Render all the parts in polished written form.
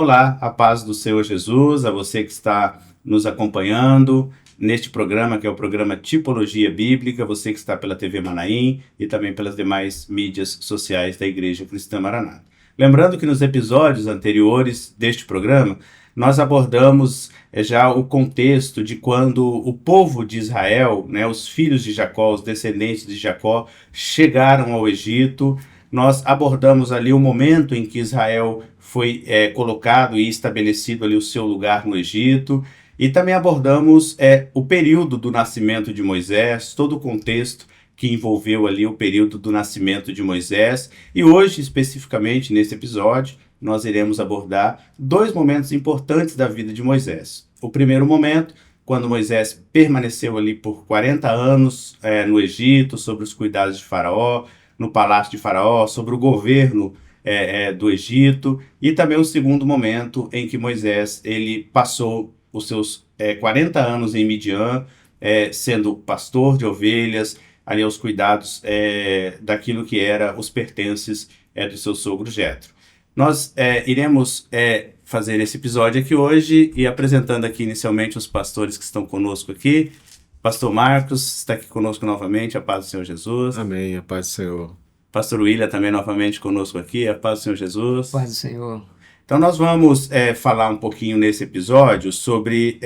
Olá, a paz do Senhor Jesus, a você que está nos acompanhando neste programa, que é o programa Tipologia Bíblica, você que está pela TV Manaim e também pelas demais mídias sociais da Igreja Cristã Maranata. Lembrando que nos episódios anteriores deste programa, nós abordamos já o contexto de quando o povo de Israel, os filhos de Jacó, os descendentes de Jacó, chegaram ao Egito. Nós abordamos ali o momento em que Israel foi colocado e estabelecido ali o seu lugar no Egito, e também abordamos o período do nascimento de Moisés, todo o contexto que envolveu ali o período do nascimento de Moisés, e hoje, especificamente nesse episódio, nós iremos abordar dois momentos importantes da vida de Moisés. O primeiro momento, quando Moisés permaneceu ali por 40 anos no Egito, sob os cuidados de Faraó, no palácio de Faraó, sobre o governo do Egito, e também o segundo momento em que Moisés ele passou os seus 40 anos em Midian, sendo pastor de ovelhas, ali aos cuidados daquilo que era os pertences do seu sogro Jetro. Nós iremos fazer esse episódio aqui hoje e apresentando aqui inicialmente os pastores que estão conosco aqui. Pastor Marcos está aqui conosco novamente, a paz do Senhor Jesus. Amém, a paz do Senhor. Pastor William também novamente conosco aqui, a paz do Senhor Jesus. Paz do Senhor. Então nós vamos falar um pouquinho nesse episódio sobre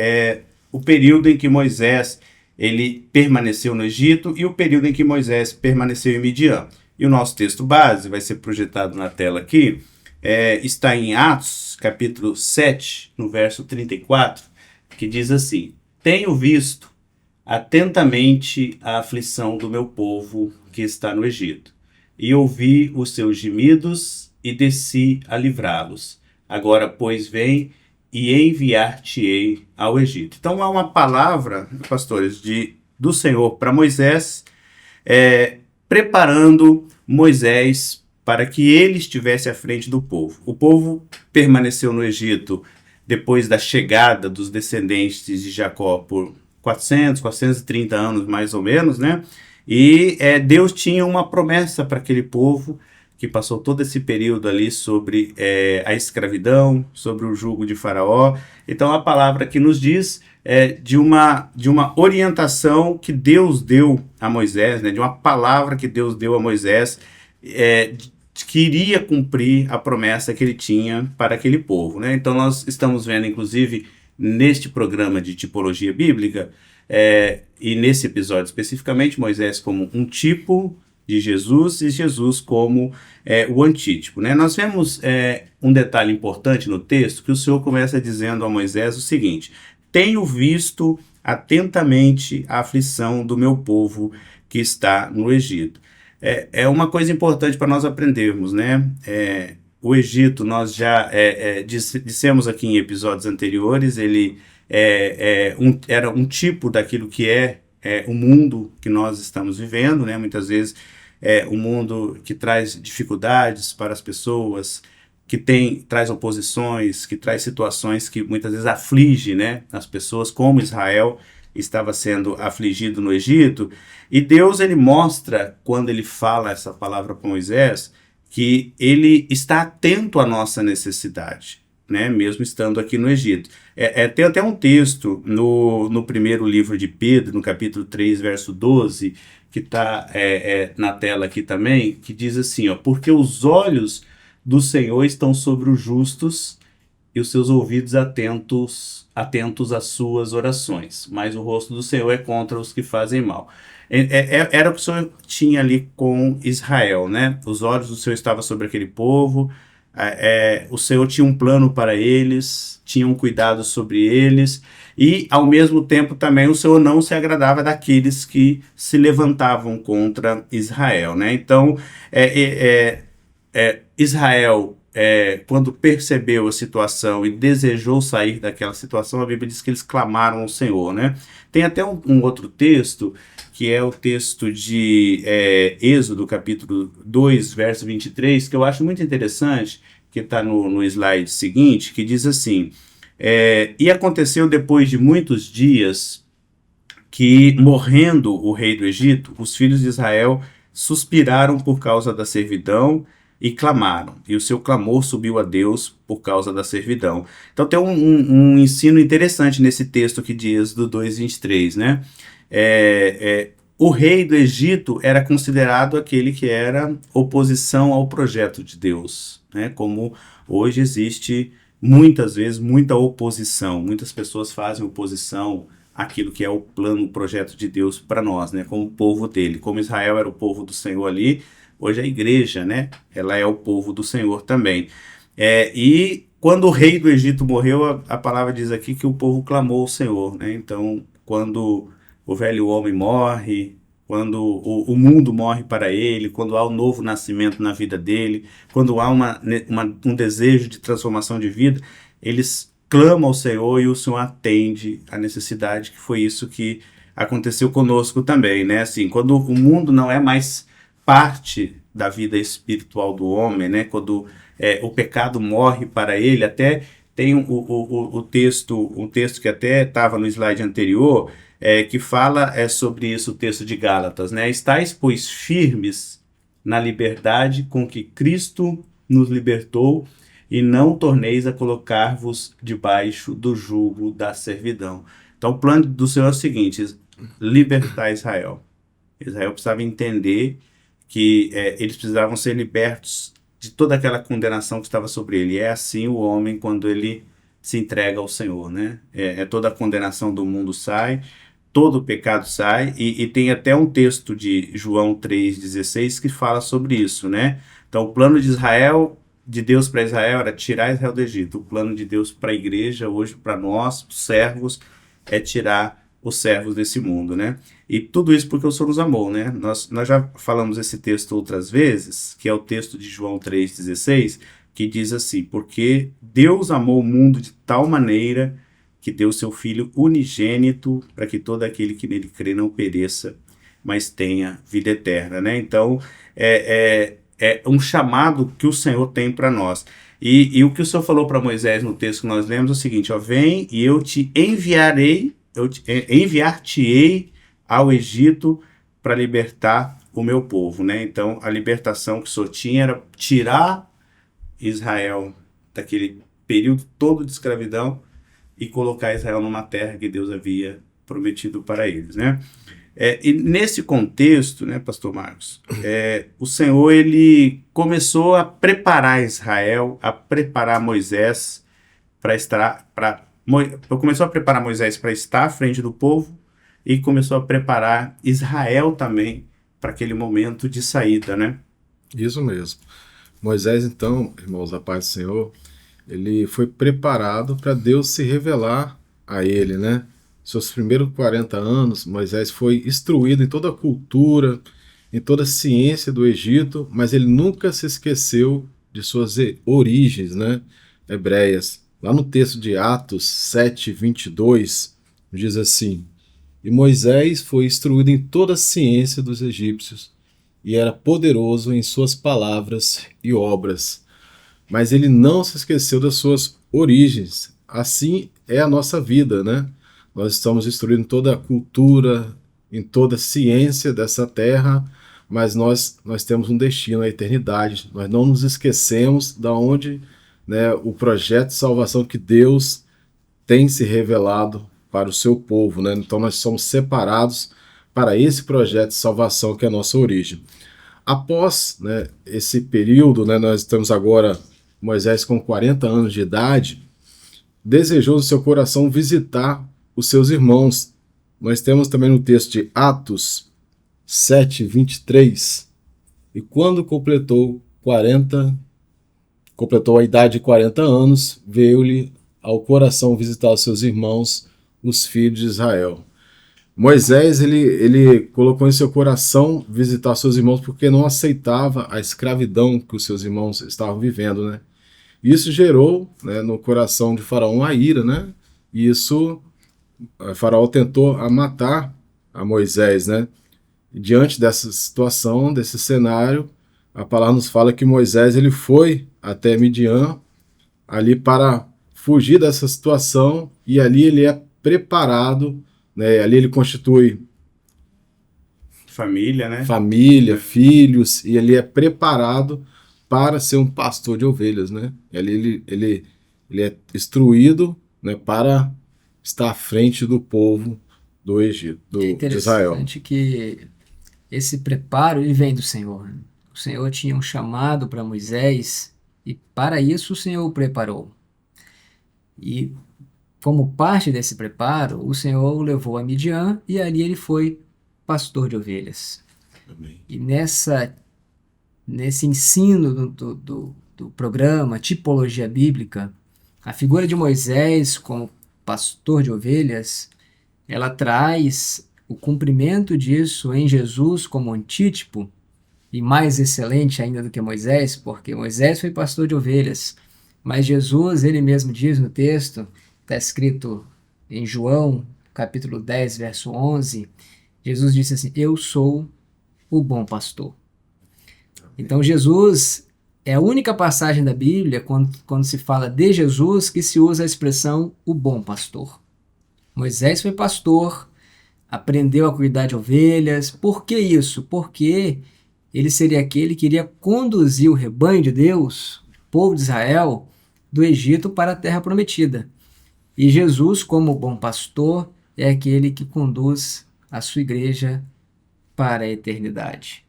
o período em que Moisés ele permaneceu no Egito e o período em que Moisés permaneceu em Midian. E o nosso texto base vai ser projetado na tela aqui, está em Atos, capítulo 7, no verso 34, que diz assim: Tenho visto atentamente a aflição do meu povo que está no Egito, e ouvi os seus gemidos e desci a livrá-los. Agora, pois, vem e enviar-te-ei ao Egito. Então, há uma palavra, pastores, do Senhor para Moisés, preparando Moisés para que ele estivesse à frente do povo. O povo permaneceu no Egito depois da chegada dos descendentes de Jacó por 430 anos, mais ou menos, né? E Deus tinha uma promessa para aquele povo que passou todo esse período ali sobre a escravidão, sobre o jugo de Faraó. Então a palavra que nos diz de uma orientação que Deus deu a Moisés, né? De uma palavra que Deus deu a Moisés, que iria cumprir a promessa que ele tinha para aquele povo, né? Então nós estamos vendo, inclusive, neste programa de tipologia bíblica, e nesse episódio especificamente, Moisés como um tipo de Jesus e Jesus como o antítipo, né? Nós vemos um detalhe importante no texto, que o Senhor começa dizendo a Moisés o seguinte: tenho visto atentamente a aflição do meu povo que está no Egito. É uma coisa importante para nós aprendermos, né? O Egito, nós já dissemos aqui em episódios anteriores, ele era um tipo daquilo que o mundo que nós estamos vivendo, né? Muitas vezes um mundo que traz dificuldades para as pessoas, que traz oposições, que traz situações que muitas vezes aflige, né, as pessoas, como Israel estava sendo afligido no Egito. E Deus ele mostra, quando ele fala essa palavra para Moisés, que ele está atento à nossa necessidade, né? Mesmo estando aqui no Egito. Tem até um texto no primeiro livro de Pedro, no capítulo 3, verso 12, que está na tela aqui também, que diz assim, porque os olhos do Senhor estão sobre os justos e os seus ouvidos atentos às suas orações, mas o rosto do Senhor é contra os que fazem mal. Era o que o Senhor tinha ali com Israel, né? Os olhos do Senhor estavam sobre aquele povo, o Senhor tinha um plano para eles, tinha um cuidado sobre eles, e ao mesmo tempo também o Senhor não se agradava daqueles que se levantavam contra Israel, né? Então, Israel, quando percebeu a situação e desejou sair daquela situação, a Bíblia diz que eles clamaram ao Senhor, né? Tem até um outro texto, que é o texto de Êxodo, capítulo 2, verso 23, que eu acho muito interessante, que está no slide seguinte, que diz assim: e aconteceu depois de muitos dias que, morrendo o rei do Egito, os filhos de Israel suspiraram por causa da servidão e clamaram, e o seu clamor subiu a Deus por causa da servidão. Então tem um ensino interessante nesse texto aqui de Êxodo 2:23, né? O rei do Egito era considerado aquele que era oposição ao projeto de Deus, né? Como hoje existe muitas vezes muita oposição, muitas pessoas fazem oposição àquilo que é o plano, o projeto de Deus para nós, né? Como o povo dele, como Israel era o povo do Senhor ali, hoje a igreja, né? Ela é o povo do Senhor também. E quando o rei do Egito morreu, a palavra diz aqui que o povo clamou ao Senhor, né? Então, quando o velho homem morre, quando o mundo morre para ele, quando há um novo nascimento na vida dele, quando há um desejo de transformação de vida, eles clamam ao Senhor e o Senhor atende a necessidade, que foi isso que aconteceu conosco também, né? Assim, quando o mundo não é mais parte da vida espiritual do homem, né? Quando o pecado morre para ele, até tem um texto que até estava no slide anterior, que fala sobre isso, o texto de Gálatas, né? Estais, pois, firmes na liberdade com que Cristo nos libertou e não torneis a colocar-vos debaixo do jugo da servidão. Então, o plano do Senhor é o seguinte: libertar Israel. Israel precisava entender que eles precisavam ser libertos de toda aquela condenação que estava sobre ele. É assim o homem quando ele se entrega ao Senhor, né? Toda a condenação do mundo sai, todo o pecado sai, e tem até um texto de João 3,16 que fala sobre isso, né? Então, o plano de Israel, de Deus para Israel, era tirar Israel do Egito. O plano de Deus para a igreja, hoje, para nós, os servos, é tirar os servos desse mundo, né? E tudo isso porque o Senhor nos amou, né? Nós já falamos esse texto outras vezes, que é o texto de João 3,16, que diz assim: porque Deus amou o mundo de tal maneira que deu seu Filho unigênito para que todo aquele que nele crê não pereça, mas tenha vida eterna, né? Então, é um chamado que o Senhor tem para nós. E o que o Senhor falou para Moisés no texto que nós lemos é o seguinte: ó, vem e eu te enviarei, enviar-te-ei ao Egito para libertar o meu povo, né? Então, a libertação que o Senhor tinha era tirar Israel daquele período todo de escravidão e colocar Israel numa terra que Deus havia prometido para eles, né? E nesse contexto, né, Pastor Marcos, o Senhor ele começou a preparar Israel, a preparar Moisés começou a preparar Moisés para estar à frente do povo e começou a preparar Israel também para aquele momento de saída, né? Isso mesmo. Moisés, então, irmãos, a paz do Senhor, ele foi preparado para Deus se revelar a ele, né? Seus primeiros 40 anos, Moisés foi instruído em toda a cultura, em toda a ciência do Egito, mas ele nunca se esqueceu de suas origens, né, hebreias. Lá no texto de Atos 7:22, diz assim: e Moisés foi instruído em toda a ciência dos egípcios, e era poderoso em suas palavras e obras. Mas ele não se esqueceu das suas origens. Assim é a nossa vida, né? Nós estamos instruindo toda a cultura, em toda a ciência dessa terra, mas nós temos um destino, a eternidade. Nós não nos esquecemos da onde, né, o projeto de salvação que Deus tem se revelado para o seu povo, né? Então nós somos separados para esse projeto de salvação que é a nossa origem. Após, né, esse período, né, nós estamos agora, Moisés com 40 anos de idade, desejou no seu coração visitar os seus irmãos. Nós temos também no texto de Atos 7:23, e quando completou a idade de 40 anos, veio-lhe ao coração visitar os seus irmãos, os filhos de Israel. Moisés, ele colocou em seu coração visitar seus irmãos porque não aceitava a escravidão que os seus irmãos estavam vivendo, né? Isso gerou, né, no coração de Faraó a ira, né? E isso, Faraó tentou matar a Moisés, né? E diante dessa situação, desse cenário, a palavra nos fala que Moisés ele foi até Midian ali para fugir dessa situação, e ali ele é preparado, né? Ali ele constitui família, né? Família, filhos, e ele é preparado para ser um pastor de ovelhas, né? Ele é instruído, né, para estar à frente do povo do Egito, É de Israel. interessante que esse preparo ele vem do Senhor. O Senhor tinha um chamado para Moisés e para isso o Senhor o preparou. E como parte desse preparo, o Senhor o levou a Midian e ali ele foi pastor de ovelhas. Amém. E nesse ensino do programa Tipologia Bíblica, a figura de Moisés como pastor de ovelhas, ela traz o cumprimento disso em Jesus como antítipo, e mais excelente ainda do que Moisés, porque Moisés foi pastor de ovelhas, mas Jesus, ele mesmo diz no texto, está escrito em João, capítulo 10, verso 11, Jesus disse assim, eu sou o bom pastor. Então Jesus é a única passagem da Bíblia, quando se fala de Jesus, que se usa a expressão o bom pastor. Moisés foi pastor, aprendeu a cuidar de ovelhas. Por que isso? Porque ele seria aquele que iria conduzir o rebanho de Deus, o povo de Israel, do Egito para a terra prometida. E Jesus, como bom pastor, é aquele que conduz a sua igreja para a eternidade.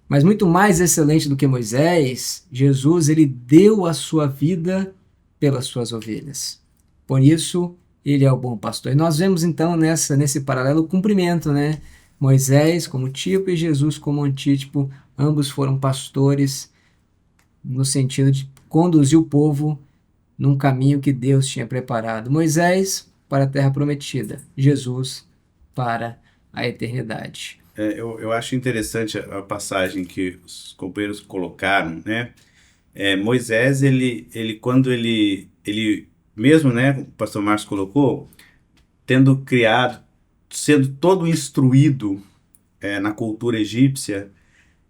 Mas muito mais excelente do que Moisés, Jesus ele deu a sua vida pelas suas ovelhas. Por isso, ele é o bom pastor. E nós vemos então nesse paralelo o cumprimento, né? Moisés como tipo e Jesus como antítipo, ambos foram pastores no sentido de conduzir o povo num caminho que Deus tinha preparado. Moisés para a terra prometida, Jesus para a eternidade. Eu acho interessante a passagem que os companheiros colocaram, né? Moisés, quando ele mesmo, né, o pastor Márcio colocou, tendo criado, sendo todo instruído na cultura egípcia,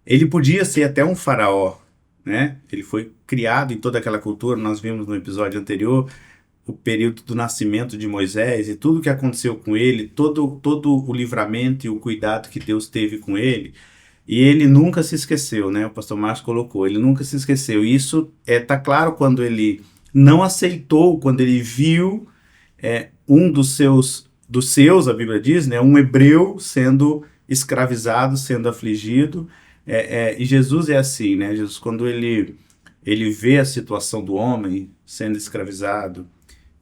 ele podia ser até um faraó, né? Ele foi criado em toda aquela cultura, nós vimos no episódio anterior, o período do nascimento de Moisés e tudo que aconteceu com ele, todo o livramento e o cuidado que Deus teve com ele, e ele nunca se esqueceu, né? O pastor Márcio colocou, ele nunca se esqueceu. E isso tá claro quando ele não aceitou, quando ele viu um dos seus, a Bíblia diz, né? Um hebreu sendo escravizado, sendo afligido. E Jesus é assim, né? Jesus, quando ele vê a situação do homem sendo escravizado,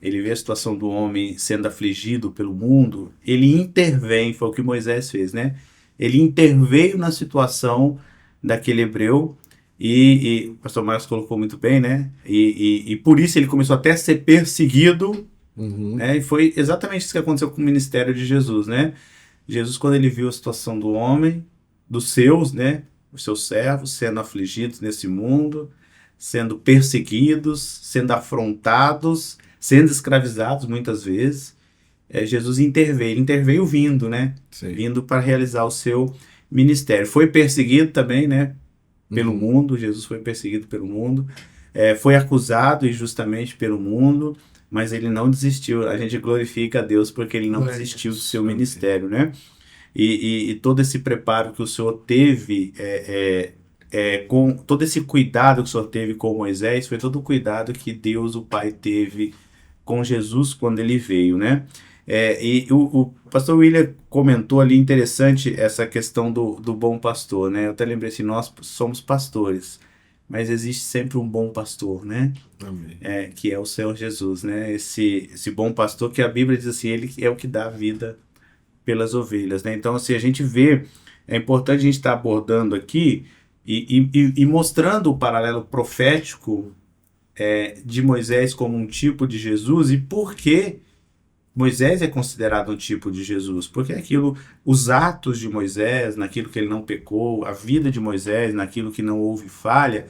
ele vê a situação do homem sendo afligido pelo mundo, ele intervém, foi o que Moisés fez, né? Ele interveio na situação daquele hebreu e o pastor Marcos colocou muito bem, né? E por isso ele começou até a ser perseguido, né? E foi exatamente isso que aconteceu com o ministério de Jesus, né? Jesus, quando ele viu a situação do homem, dos seus, né? Os seus servos sendo afligidos nesse mundo, sendo perseguidos, sendo afrontados, sendo escravizados muitas vezes, Jesus interveio. Ele interveio vindo, né? Sim. Vindo para realizar o seu ministério. Foi perseguido também, né? Pelo mundo. Jesus foi perseguido pelo mundo. Foi acusado injustamente pelo mundo, mas ele não desistiu. A gente glorifica a Deus porque ele não desistiu do seu ministério, né? E todo esse preparo que o Senhor teve, com todo esse cuidado que o Senhor teve com Moisés, foi todo o cuidado que Deus, o Pai, teve com Jesus quando ele veio, né? E o pastor William comentou ali, interessante, essa questão do bom pastor, né? Eu até lembrei assim, nós somos pastores, mas existe sempre um bom pastor, né? Amém. Que é o Senhor Jesus, né? Esse bom pastor que a Bíblia diz assim, ele é o que dá a vida pelas ovelhas, né? Então, assim, a gente vê, é importante a gente estar abordando aqui e mostrando o paralelo profético de Moisés como um tipo de Jesus e por que Moisés é considerado um tipo de Jesus, porque os atos de Moisés, naquilo que ele não pecou, a vida de Moisés, naquilo que não houve falha,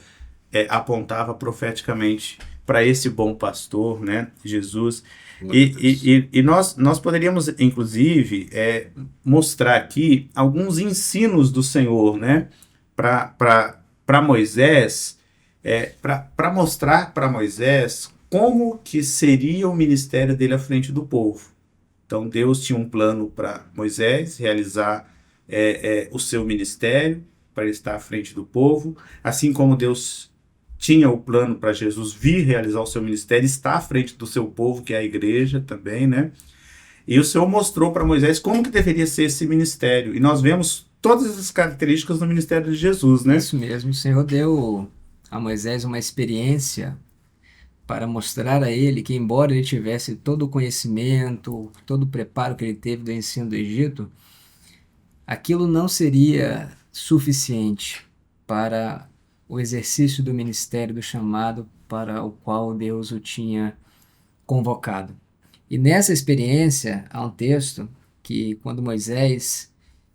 apontava profeticamente para esse bom pastor, né, Jesus. E nós poderíamos, inclusive, mostrar aqui alguns ensinos do Senhor, né, para Moisés, para mostrar para Moisés como que seria o ministério dele à frente do povo. Então Deus tinha um plano para Moisés realizar o seu ministério, para ele estar à frente do povo, assim como Deus tinha o plano para Jesus vir realizar o seu ministério, estar à frente do seu povo, que é a igreja também, né? E o Senhor mostrou para Moisés como que deveria ser esse ministério. E nós vemos todas essas características no ministério de Jesus, né? Isso mesmo, o Senhor deu a Moisés uma experiência para mostrar a ele que, embora ele tivesse todo o conhecimento, todo o preparo que ele teve do ensino do Egito, aquilo não seria suficiente para o exercício do ministério, do chamado para o qual Deus o tinha convocado. E nessa experiência, há um texto que, quando Moisés,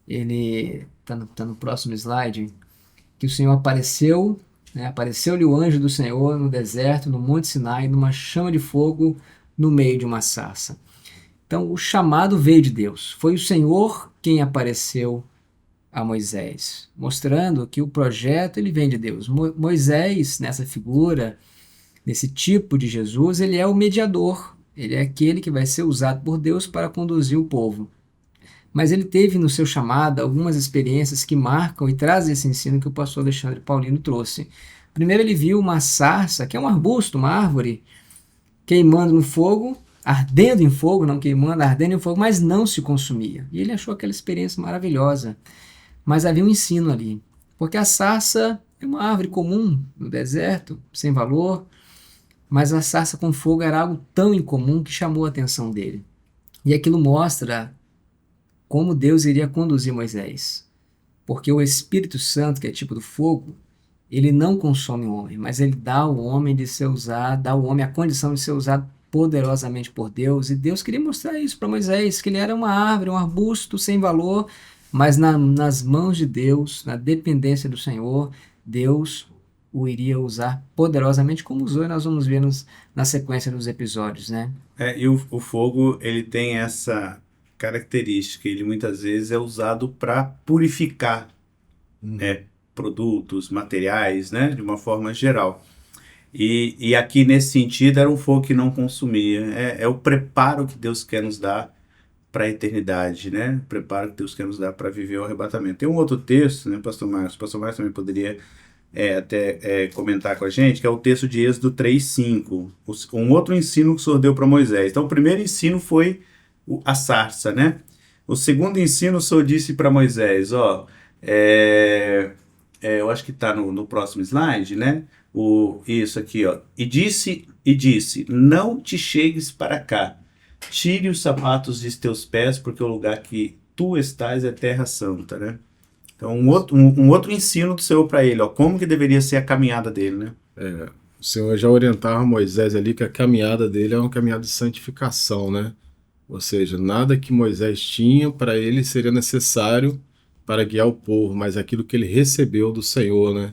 ele está no próximo slide, que o Senhor apareceu, né, apareceu-lhe o anjo do Senhor no deserto, no Monte Sinai, numa chama de fogo no meio de uma sarça. Então, o chamado veio de Deus. Foi o Senhor quem apareceu a Moisés, mostrando que o projeto ele vem de Deus. Moisés, nessa figura, nesse tipo de Jesus, ele é o mediador. Ele é aquele que vai ser usado por Deus para conduzir o povo. Mas ele teve no seu chamado algumas experiências que marcam e trazem esse ensino que o pastor Alexandre Paulino trouxe. Primeiro ele viu uma sarça, que é um arbusto, uma árvore, queimando no fogo, ardendo em fogo, não queimando, ardendo em fogo, mas não se consumia. E ele achou aquela experiência maravilhosa. Mas havia um ensino ali, porque a sarça é uma árvore comum no deserto, sem valor, mas a sarça com fogo era algo tão incomum que chamou a atenção dele. E aquilo mostra como Deus iria conduzir Moisés. Porque o Espírito Santo, que é tipo do fogo, ele não consome o homem, mas ele dá ao homem de ser usado, dá ao homem a condição de ser usado poderosamente por Deus. E Deus queria mostrar isso para Moisés, que ele era uma árvore, um arbusto sem valor, mas nas mãos de Deus, na dependência do Senhor, Deus o iria usar poderosamente, como usou, e nós vamos ver na sequência dos episódios, né? E o fogo, ele tem essa característica, ele muitas vezes é usado para purificar produtos, materiais, né, de uma forma geral. E aqui, nesse sentido, era um fogo que não consumia. É o preparo que Deus quer nos dar para a eternidade, né? O preparo que Deus quer nos dar para viver o arrebatamento. Tem um outro texto, né, Pastor Marcos? O Pastor Marcos também poderia comentar com a gente, que é o texto de Êxodo 3:5. Um outro ensino que o Senhor deu para Moisés. Então, o primeiro ensino foi a sarça, né? O segundo ensino, o Senhor disse para Moisés, eu acho que está no próximo slide, né? Isso aqui, ó. E disse, não te chegues para cá, tire os sapatos de teus pés, porque o lugar que tu estás é terra santa, né? Então, um outro ensino do Senhor para ele, ó, como que deveria ser a caminhada dele, né? O Senhor já orientava Moisés ali que a caminhada dele é uma caminhada de santificação, né? Ou seja, nada que Moisés tinha para ele seria necessário para guiar o povo, mas aquilo que ele recebeu do Senhor, né?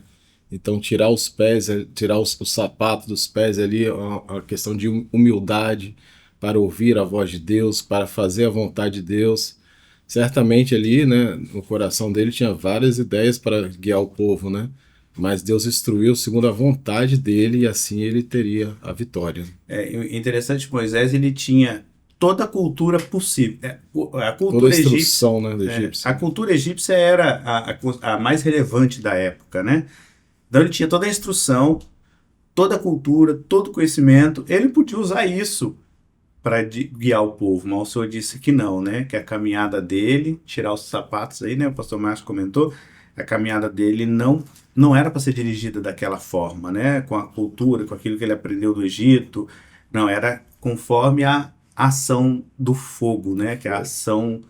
Então, tirar os pés, tirar os sapatos dos pés ali é uma questão de humildade para ouvir a voz de Deus, para fazer a vontade de Deus. Certamente ali, né, no coração dele tinha várias ideias para guiar o povo, né? Mas Deus instruiu segundo a vontade dele e assim ele teria a vitória. Interessante, Moisés, ele tinha toda a cultura possível. A cultura toda a instrução, né, do egípcio. A cultura egípcia era a mais relevante da época, né? Então ele tinha toda a instrução, toda a cultura, todo o conhecimento. Ele podia usar isso para guiar o povo, mas o Senhor disse que não, né? Que a caminhada dele, tirar os sapatos aí, né? O pastor Márcio comentou, a caminhada dele não era para ser dirigida daquela forma, né? Com a cultura, com aquilo que ele aprendeu do Egito. Não, era conforme a ação do fogo, né? Que a ação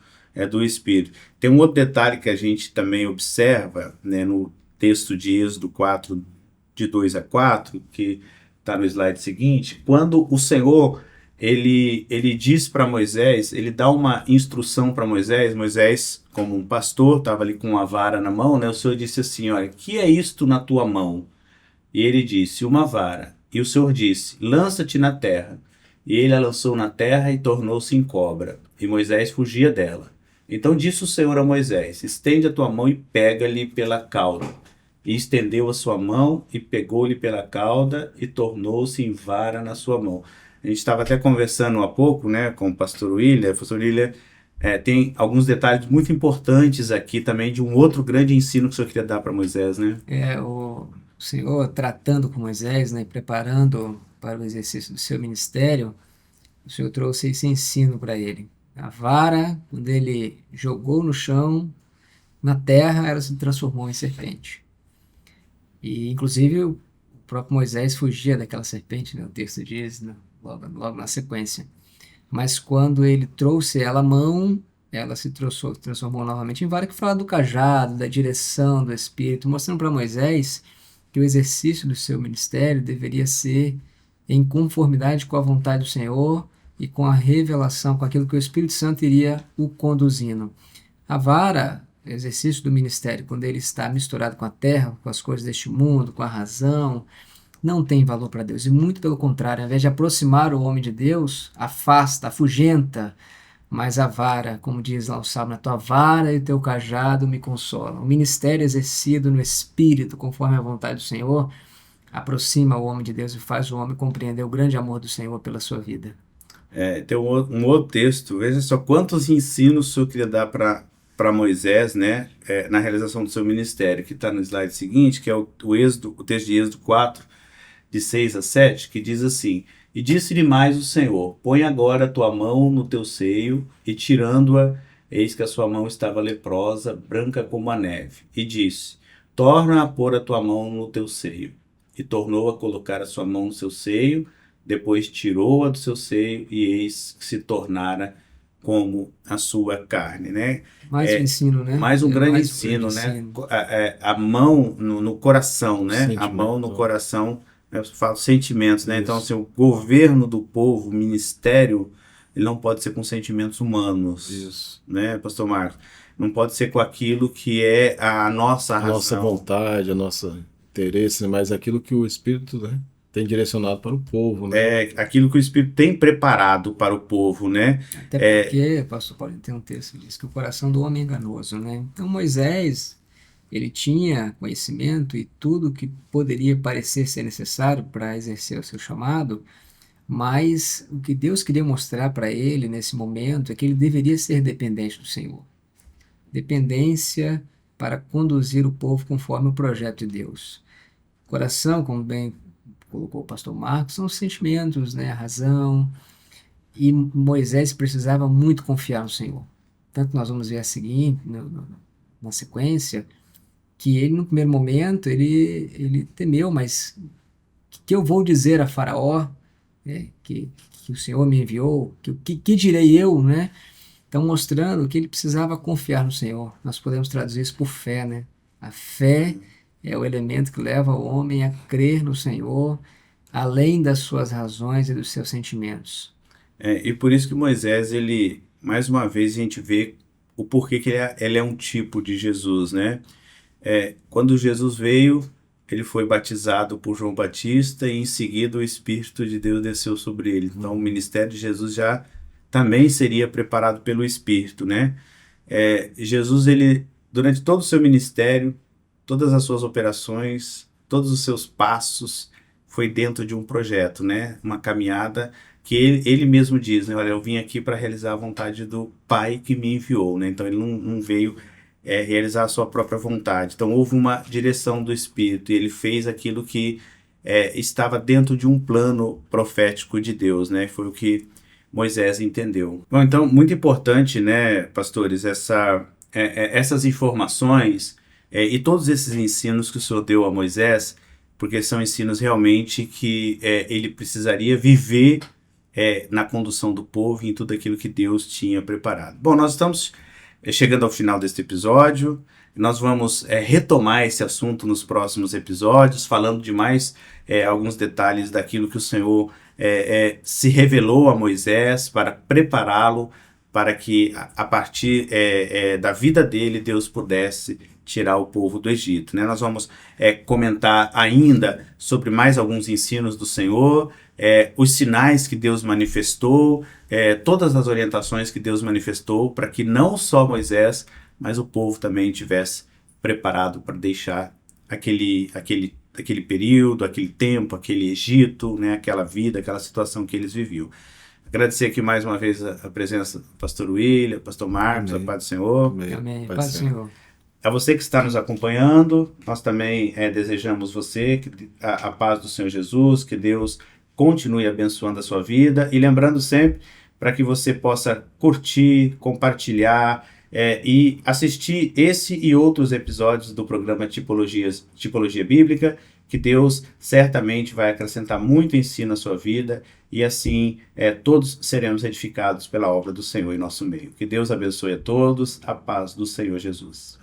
do Espírito. Tem um outro detalhe que a gente também observa, né, no texto de Êxodo 4, de 2 a 4, que está no slide seguinte, quando o Senhor ele diz para Moisés, ele dá uma instrução para Moisés, como um pastor, estava ali com uma vara na mão, né? O Senhor disse assim, olha, que é isto na tua mão? E ele disse, uma vara. E o Senhor disse, lança-te na terra. E ele a lançou na terra e tornou-se em cobra. E Moisés fugia dela. Então disse o Senhor a Moisés, estende a tua mão e pega-lhe pela cauda. E estendeu a sua mão e pegou-lhe pela cauda e tornou-se em vara na sua mão. A gente estava até conversando há pouco, né, com o pastor William. O pastor William tem alguns detalhes muito importantes aqui também de um outro grande ensino que o senhor queria dar para Moisés, né? o Senhor tratando com Moisés, né, preparando para o exercício do seu ministério, o Senhor trouxe esse ensino para ele. A vara, quando ele jogou no chão, na terra, ela se transformou em serpente. E, inclusive, o próprio Moisés fugia daquela serpente, né, o texto diz, né, logo na sequência. Mas quando ele trouxe ela à mão, ela se transformou novamente em vara, que fala do cajado, da direção do Espírito, mostrando para Moisés que o exercício do seu ministério deveria ser em conformidade com a vontade do Senhor e com a revelação, com aquilo que o Espírito Santo iria o conduzindo. A vara, o exercício do ministério, quando ele está misturado com a terra, com as coisas deste mundo, com a razão, não tem valor para Deus. E muito pelo contrário, ao invés de aproximar o homem de Deus, afasta, afugenta. Mas a vara, como diz lá o Salmo, a tua vara e o teu cajado me consolam. O ministério exercido no Espírito, conforme a vontade do Senhor, aproxima o homem de Deus e faz o homem compreender o grande amor do Senhor pela sua vida. Tem um outro texto, veja só quantos ensinos o Senhor queria dar para Moisés, né, na realização do seu ministério, que está no slide seguinte, que é o texto de Êxodo 4, de 6 a 7, que diz assim: E disse-lhe mais o Senhor: Põe agora a tua mão no teu seio, e tirando-a, eis que a sua mão estava leprosa, branca como a neve. E disse: Torna a pôr a tua mão no teu seio. E tornou a colocar a sua mão no seu seio, depois tirou-a do seu seio, e eis que se tornara como a sua carne, né? Mais um ensino, né? Mais um grande Mais ensino, grande né? ensino. A mão no coração, né? A Sentimento. mão no coração, eu falo sentimentos, né? Isso. Então, assim, o governo do povo, o ministério, ele não pode ser com sentimentos humanos, Isso. né, Pastor Marcos? Não pode ser com aquilo que é a nossa A razão. nossa vontade, a nosso interesse, né? Mas aquilo que o Espírito, né, tem direcionado para o povo, né? Aquilo que o Espírito tem preparado para o povo, né? Até porque, pastor Paulo, tem um texto que diz que o coração do homem é enganoso, né? Então Moisés, ele tinha conhecimento e tudo que poderia parecer ser necessário para exercer o seu chamado, mas o que Deus queria mostrar para ele nesse momento é que ele deveria ser dependente do Senhor. Dependência para conduzir o povo conforme o projeto de Deus. Coração, como bem colocou o pastor Marcos, são os sentimentos, né? A razão. E Moisés precisava muito confiar no Senhor. Tanto nós vamos ver a seguinte, na sequência, que ele, no primeiro momento, ele temeu, mas o que eu vou dizer a Faraó, né, que o Senhor me enviou, que direi eu, né? Então, mostrando que ele precisava confiar no Senhor. Nós podemos traduzir isso por fé, né? A fé é o elemento que leva o homem a crer no Senhor, além das suas razões e dos seus sentimentos. E por isso que Moisés, ele, mais uma vez, a gente vê o porquê que ele é um tipo de Jesus, né? Quando Jesus veio, ele foi batizado por João Batista e em seguida o Espírito de Deus desceu sobre ele. Então o ministério de Jesus já também seria preparado pelo Espírito, né? Jesus, ele, durante todo o seu ministério, todas as suas operações, todos os seus passos, foi dentro de um projeto, né? Uma caminhada que ele mesmo diz, né? Olha, eu vim aqui para realizar a vontade do Pai que me enviou, né? Então ele não veio realizar a sua própria vontade. Então houve uma direção do Espírito e ele fez aquilo que estava dentro de um plano profético de Deus, né? Foi o que Moisés entendeu. Bom, então, muito importante, né, pastores, essas informações e todos esses ensinos que o Senhor deu a Moisés, porque são ensinos realmente que ele precisaria viver na condução do povo e em tudo aquilo que Deus tinha preparado. Bom, nós estamos chegando ao final deste episódio. Nós vamos retomar esse assunto nos próximos episódios, falando de mais alguns detalhes daquilo que o Senhor se revelou a Moisés para prepará-lo para que a partir da vida dele Deus pudesse tirar o povo do Egito, né? Nós vamos comentar ainda sobre mais alguns ensinos do Senhor, os sinais que Deus manifestou, todas as orientações que Deus manifestou para que não só Moisés, mas o povo também tivesse preparado para deixar aquele período, aquele tempo, aquele Egito, né? Aquela vida, aquela situação que eles viviam. Agradecer aqui mais uma vez a presença do pastor William, pastor Marcos, Amém. a paz do Senhor. Amém. Pai Paz do do Senhor. Senhor. A você que está nos acompanhando, nós também desejamos você a paz do Senhor Jesus, que Deus continue abençoando a sua vida, e lembrando sempre para que você possa curtir, compartilhar e assistir esse e outros episódios do programa Tipologia Bíblica, que Deus certamente vai acrescentar muito ensino à sua vida, e assim todos seremos edificados pela obra do Senhor em nosso meio. Que Deus abençoe a todos, a paz do Senhor Jesus.